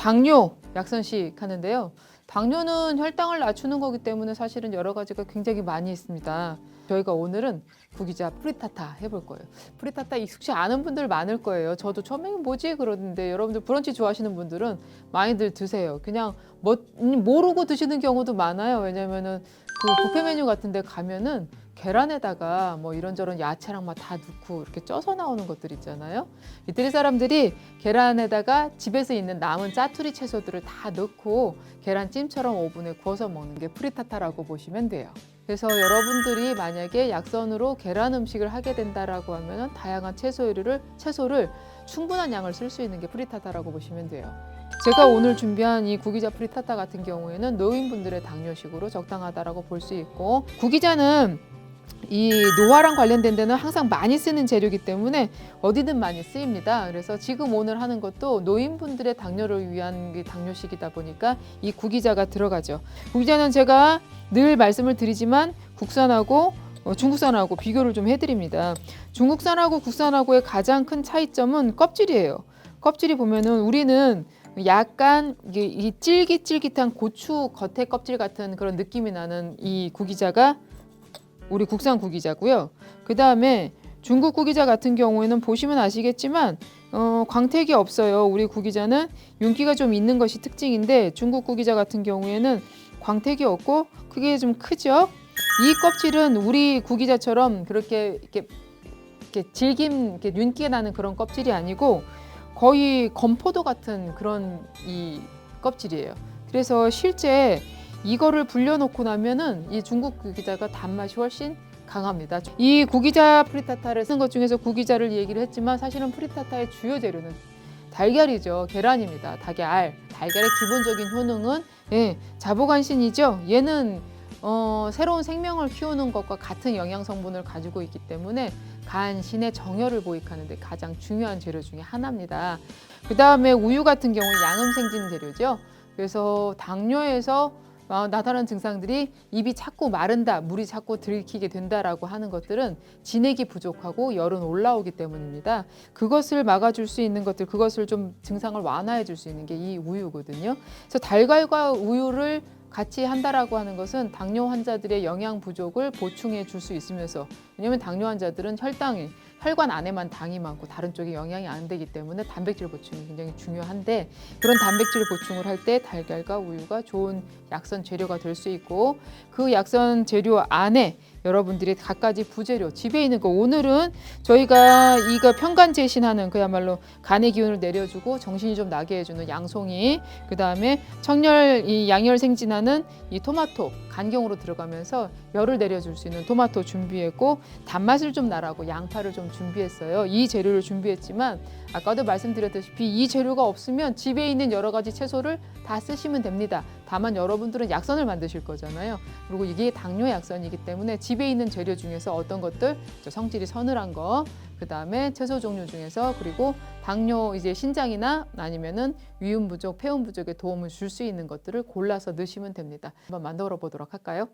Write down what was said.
당뇨 약선식 하는데요. 당뇨는 혈당을 낮추는 거기 때문에 사실은 여러 가지가 굉장히 많이 있습니다. 저희가 오늘은 구기자 프리타타 해볼 거예요. 프리타타 익숙치 않은 분들 많을 거예요. 저도 처음에 뭐지 그러는데 여러분들 브런치 좋아하시는 분들은 많이들 드세요. 그냥 모르고 드시는 경우도 많아요. 왜냐면은 그 뷔페 메뉴 같은 데 가면은 계란에다가 뭐 이런저런 야채랑 막 다 넣고 이렇게 쪄서 나오는 것들 있잖아요. 이태리 사람들이 계란에다가 집에서 있는 남은 짜투리 채소들을 다 넣고 계란찜처럼 오븐에 구워서 먹는 게 프리타타라고 보시면 돼요. 그래서 여러분들이 만약에 약선으로 계란 음식을 하게 된다라고 하면은 다양한 채소를 충분한 양을 쓸 수 있는 게 프리타타라고 보시면 돼요. 제가 오늘 준비한 이 구기자 프리타타 같은 경우에는 노인분들의 당뇨식으로 적당하다라고 볼 수 있고, 구기자는 이 노화랑 관련된 데는 항상 많이 쓰는 재료이기 때문에 어디든 많이 쓰입니다. 그래서 지금 오늘 하는 것도 노인분들의 당뇨를 위한 당뇨식이다 보니까 이 구기자가 들어가죠. 구기자는 제가 늘 말씀을 드리지만 국산하고 중국산하고 비교를 좀 해드립니다. 중국산하고 국산하고의 가장 큰 차이점은 껍질이에요. 껍질이 보면은 우리는 약간 이 찔깃찔깃한 고추 겉에 껍질 같은 그런 느낌이 나는 이 구기자가 우리 국산 구기자고요. 그 다음에 중국 구기자 같은 경우에는 보시면 아시겠지만 광택이 없어요. 우리 구기자는 윤기가 좀 있는 것이 특징인데 중국 구기자 같은 경우에는 광택이 없고 크게 좀 크죠. 이 껍질은 우리 구기자처럼 그렇게 이렇게 질긴 윤기가 나는 그런 껍질이 아니고 거의 건포도 같은 그런 이 껍질이에요. 그래서 실제 이거를 불려놓고 나면은 이 중국 구기자가 단맛이 훨씬 강합니다. 이 구기자 프리타타를 쓴 것 중에서 구기자를 얘기를 했지만 사실은 프리타타의 주요 재료는 달걀이죠. 계란입니다. 달걀의 기본적인 효능은 자보간신이죠. 얘는 새로운 생명을 키우는 것과 같은 영양 성분을 가지고 있기 때문에 간신의 정혈을 보익하는 데 가장 중요한 재료 중에 하나입니다. 그 다음에 우유 같은 경우는 양음생진 재료죠. 그래서 당뇨에서 나타나는 증상들이 입이 자꾸 마른다, 물이 자꾸 들이키게 된다라고 하는 것들은 진액이 부족하고 열은 올라오기 때문입니다. 그것을 막아줄 수 있는 것들, 그것을 좀 증상을 완화해 줄 수 있는 게 이 우유거든요. 그래서 달걀과 우유를 같이 한다라고 하는 것은 당뇨 환자들의 영양 부족을 보충해 줄 수 있으면서, 왜냐하면 당뇨 환자들은 혈관 안에만 당이 많고 다른 쪽에 영양이 안 되기 때문에 단백질 보충이 굉장히 중요한데, 그런 단백질 보충을 할 때 달걀과 우유가 좋은 약선 재료가 될 수 있고, 그 약선 재료 안에 여러분들이 갖가지 부재료 집에 있는 거, 오늘은 저희가 이거 편간제신하는 그야말로 간의 기운을 내려주고 정신이 좀 나게 해주는 양송이, 그 다음에 이 양열 생진하는 이 토마토 간경으로 들어가면서 열을 내려줄 수 있는 토마토 준비했고, 단맛을 좀 나라고 양파를 좀 준비했어요. 이 재료를 준비했지만 아까도 말씀드렸다시피 이 재료가 없으면 집에 있는 여러 가지 채소를 다 쓰시면 됩니다. 다만 여러분들은 약선을 만드실 거잖아요. 그리고 이게 당뇨 약선이기 때문에 집에 있는 재료 중에서 어떤 것들, 성질이 서늘한 거, 그 다음에 채소 종류 중에서, 그리고 당뇨 신장이나 아니면은 위음 부족, 폐음 부족에 도움을 줄 수 있는 것들을 골라서 넣으시면 됩니다. 한번 만들어 보도록 할까요?